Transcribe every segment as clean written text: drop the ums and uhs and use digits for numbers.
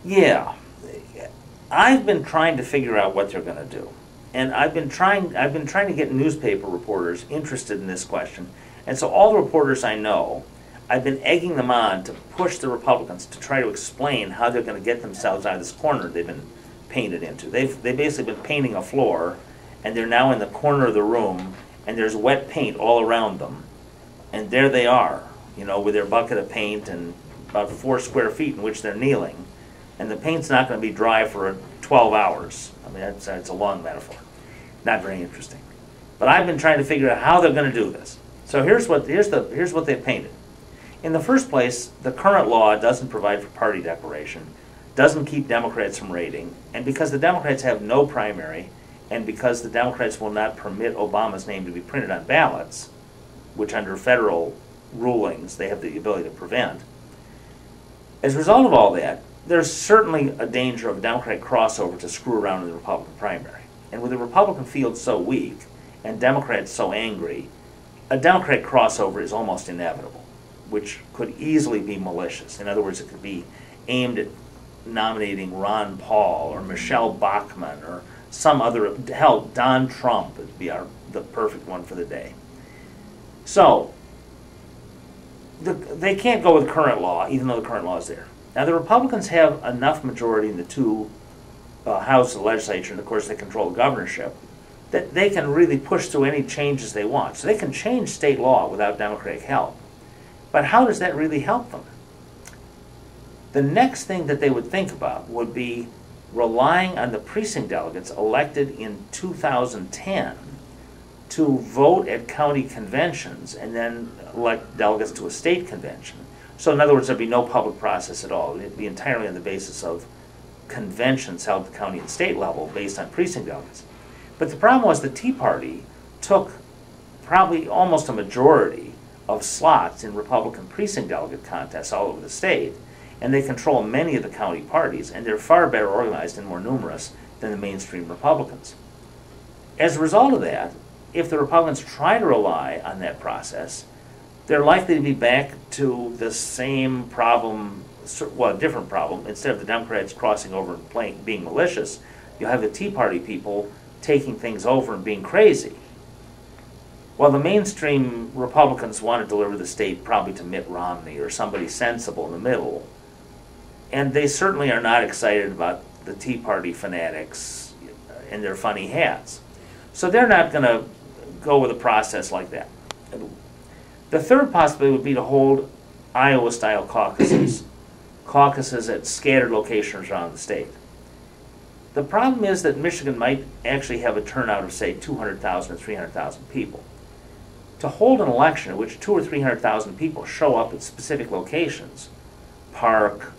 Yeah, I've been trying to figure out what they're going to do, and I've been trying to get newspaper reporters interested in this question, and so all the reporters I know, I've been egging them on to push the Republicans to try to explain how they're going to get themselves out of this corner they've been painted into. They've basically been painting a floor, and they're now in the corner of the room, and there's wet paint all around them, and there they are, you know, with their bucket of paint and about 4 square feet in which they're kneeling. And the paint's not going to be dry for 12 hours. I mean, it's a long metaphor. Not very interesting. But I've been trying to figure out how they're going to do this. So here's what they've painted. In the first place, the current law doesn't provide for party declaration, doesn't keep Democrats from raiding, and because the Democrats have no primary, and because the Democrats will not permit Obama's name to be printed on ballots, which under federal rulings they have the ability to prevent, as a result of all that, there's certainly a danger of Democratic crossover to screw around in the Republican primary. And with the Republican field so weak and Democrats so angry, a Democratic crossover is almost inevitable, which could easily be malicious. In other words, it could be aimed at nominating Ron Paul or Michelle Bachmann or some other, hell, Don Trump would be the perfect one for the day. So, they can't go with current law, even though the current law is there. Now, the Republicans have enough majority in the two houses of the legislature, and of course they control the governorship, that they can really push through any changes they want. So they can change state law without Democratic help. But how does that really help them? The next thing that they would think about would be relying on the precinct delegates elected in 2010 to vote at county conventions and then elect delegates to a state convention. So in other words, there'd be no public process at all. It'd be entirely on the basis of conventions held at the county and state level based on precinct delegates. But the problem was the Tea Party took probably almost a majority of slots in Republican precinct delegate contests all over the state, and they control many of the county parties, and they're far better organized and more numerous than the mainstream Republicans. As a result of that, if the Republicans try to rely on that process, they're likely to be back to the same problem, well, a different problem. Instead of the Democrats crossing over and being malicious, you'll have the Tea Party people taking things over and being crazy. Well, the mainstream Republicans want to deliver the state probably to Mitt Romney or somebody sensible in the middle. And they certainly are not excited about the Tea Party fanatics and their funny hats. So they're not going to go with a process like that. The third possibility would be to hold Iowa-style caucuses, caucuses at scattered locations around the state. The problem is that Michigan might actually have a turnout of, say, 200,000 or 300,000 people. To hold an election at which 200,000 or 300,000 people show up at specific locations, park,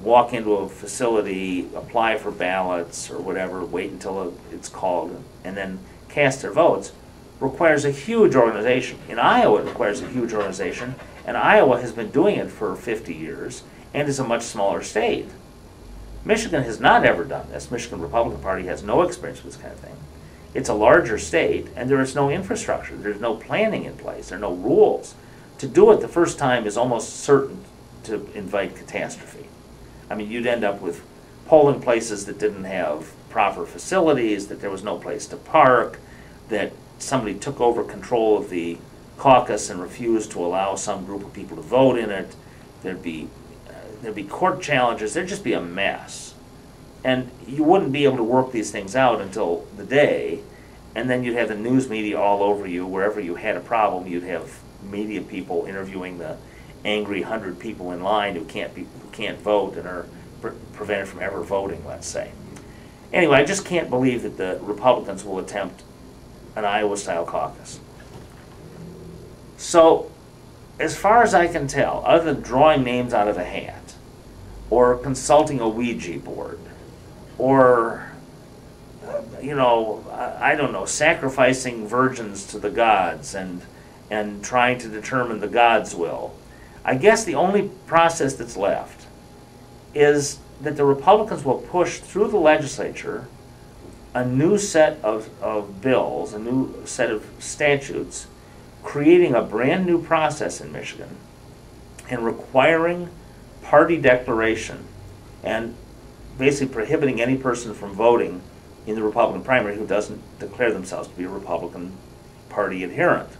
walk into a facility, apply for ballots or whatever, wait until it's called, and then cast their votes, requires a huge organization. In Iowa, it requires a huge organization, and Iowa has been doing it for 50 years and is a much smaller state. Michigan has not ever done this. Michigan Republican Party has no experience with this kind of thing. It's a larger state, and there is no infrastructure. There's no planning in place. There are no rules. To do it the first time is almost certain to invite catastrophe. I mean, you'd end up with polling places that didn't have proper facilities, that there was no place to park, that somebody took over control of the caucus and refused to allow some group of people to vote in it. There'd be court challenges. There'd just be a mess. And you wouldn't be able to work these things out until the day, and then you'd have the news media all over you. Wherever you had a problem, you'd have media people interviewing the angry 100 people in line who can't vote and are prevented from ever voting, let's say. Anyway, I just can't believe that the Republicans will attempt an Iowa-style caucus. So, as far as I can tell, other than drawing names out of a hat, or consulting a Ouija board, or, I don't know, sacrificing virgins to the gods and trying to determine the gods' will, I guess the only process that's left is that the Republicans will push through the legislature a new set of bills, a new set of statutes, creating a brand new process in Michigan and requiring party declaration and basically prohibiting any person from voting in the Republican primary who doesn't declare themselves to be a Republican Party adherent.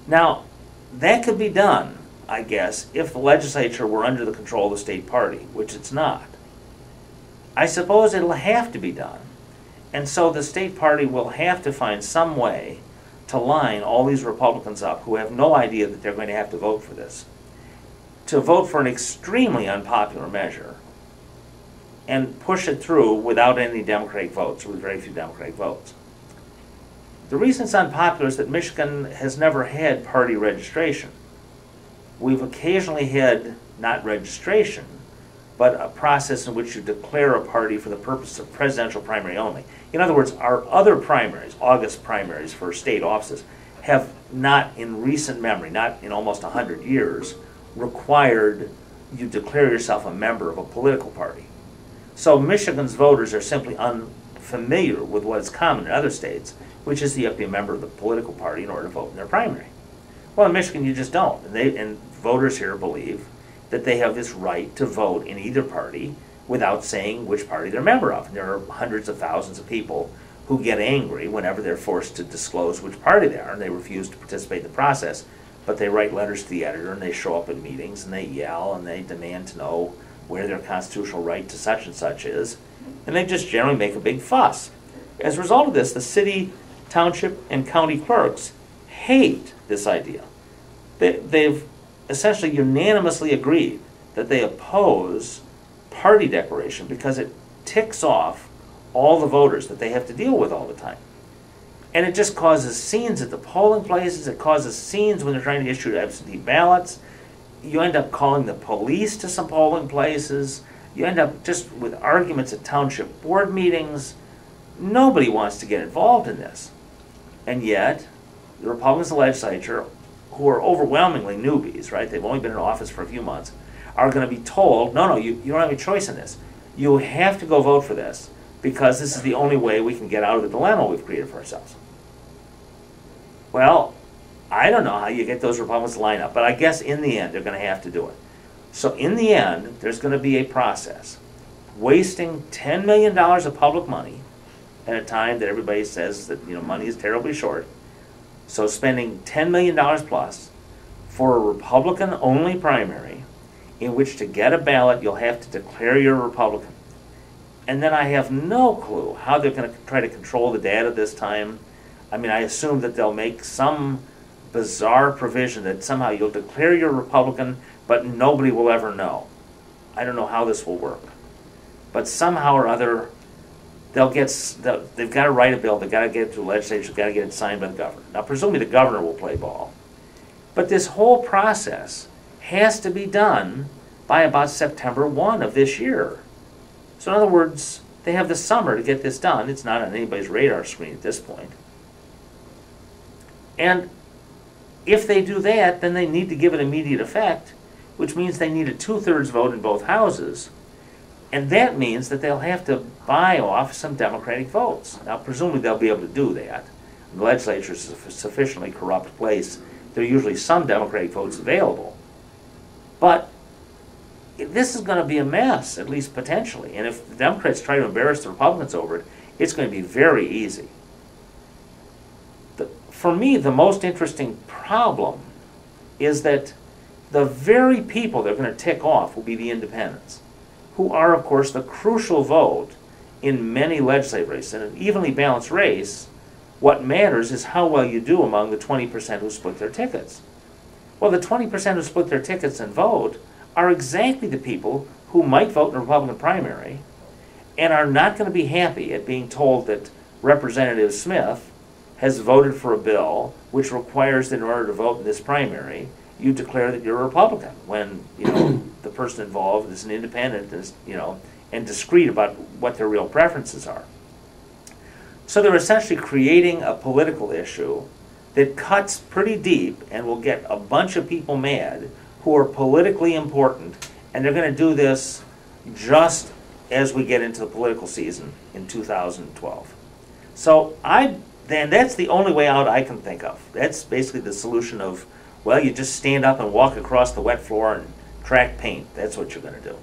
Now, that could be done, I guess, if the legislature were under the control of the state party, which it's not. I suppose it'll have to be done, and so the state party will have to find some way to line all these Republicans up who have no idea that they're going to have to vote for this, to vote for an extremely unpopular measure and push it through without any Democratic votes, or with very few Democratic votes. The reason it's unpopular is that Michigan has never had party registration. We've occasionally had, not registration, but a process in which you declare a party for the purpose of presidential primary only. In other words, our other primaries, August primaries for state offices, have not in recent memory, not in almost 100 years, required you declare yourself a member of a political party. So Michigan's voters are simply unfamiliar with what is common in other states, which is you have to be a member of the political party in order to vote in their primary. Well, in Michigan, you just don't. And voters here believe that they have this right to vote in either party without saying which party they're a member of. And there are hundreds of thousands of people who get angry whenever they're forced to disclose which party they are, and they refuse to participate in the process. But they write letters to the editor, and they show up at meetings, and they yell, and they demand to know where their constitutional right to such and such is, and they just generally make a big fuss. As a result of this, the city, township, and county clerks hate this idea. They've essentially unanimously agreed that they oppose party declaration because it ticks off all the voters that they have to deal with all the time. And it just causes scenes at the polling places, it causes scenes when they're trying to issue absentee ballots. You end up calling the police to some polling places. You end up just with arguments at township board meetings. Nobody wants to get involved in this. And yet, the Republicans in the legislature, who are overwhelmingly newbies, right? They've only been in office for a few months, are going to be told, no, you don't have any choice in this. You have to go vote for this because this is the only way we can get out of the dilemma we've created for ourselves. Well, I don't know how you get those Republicans to line up, but I guess in the end they're going to have to do it. So in the end, there's going to be a process. Wasting $10 million of public money at a time that everybody says that money is terribly short. So spending $10 million plus for a Republican-only primary in which to get a ballot you'll have to declare you're a Republican. And then I have no clue how they're going to try to control the data this time. I mean, I assume that they'll make some bizarre provision that somehow you'll declare you're a Republican, but nobody will ever know. I don't know how this will work. But somehow or other, they've got to write a bill, they've got to get it to the legislature, they've got to get it signed by the governor. Now, presumably the governor will play ball. But this whole process has to be done by about September 1 of this year. So in other words, they have the summer to get this done. It's not on anybody's radar screen at this point. And if they do that, then they need to give it immediate effect, which means they need a 2/3 vote in both houses. And that means that they'll have to buy off some Democratic votes. Now, presumably they'll be able to do that. The legislature is a sufficiently corrupt place. There are usually some Democratic votes available. But this is going to be a mess, at least potentially. And if the Democrats try to embarrass the Republicans over it, it's going to be very easy. For me, the most interesting problem is that the very people they're going to tick off will be the independents, who are, of course, the crucial vote in many legislative races. In an evenly balanced race, what matters is how well you do among the 20% who split their tickets. Well, the 20% who split their tickets and vote are exactly the people who might vote in a Republican primary and are not going to be happy at being told that Representative Smith has voted for a bill which requires that in order to vote in this primary, you declare that you're a Republican when the person involved is an independent, and discreet about what their real preferences are. So they're essentially creating a political issue that cuts pretty deep and will get a bunch of people mad who are politically important, and they're going to do this just as we get into the political season in 2012. So then that's the only way out I can think of. That's basically the solution of, well, you just stand up and walk across the wet floor and track paint. That's what you're going to do.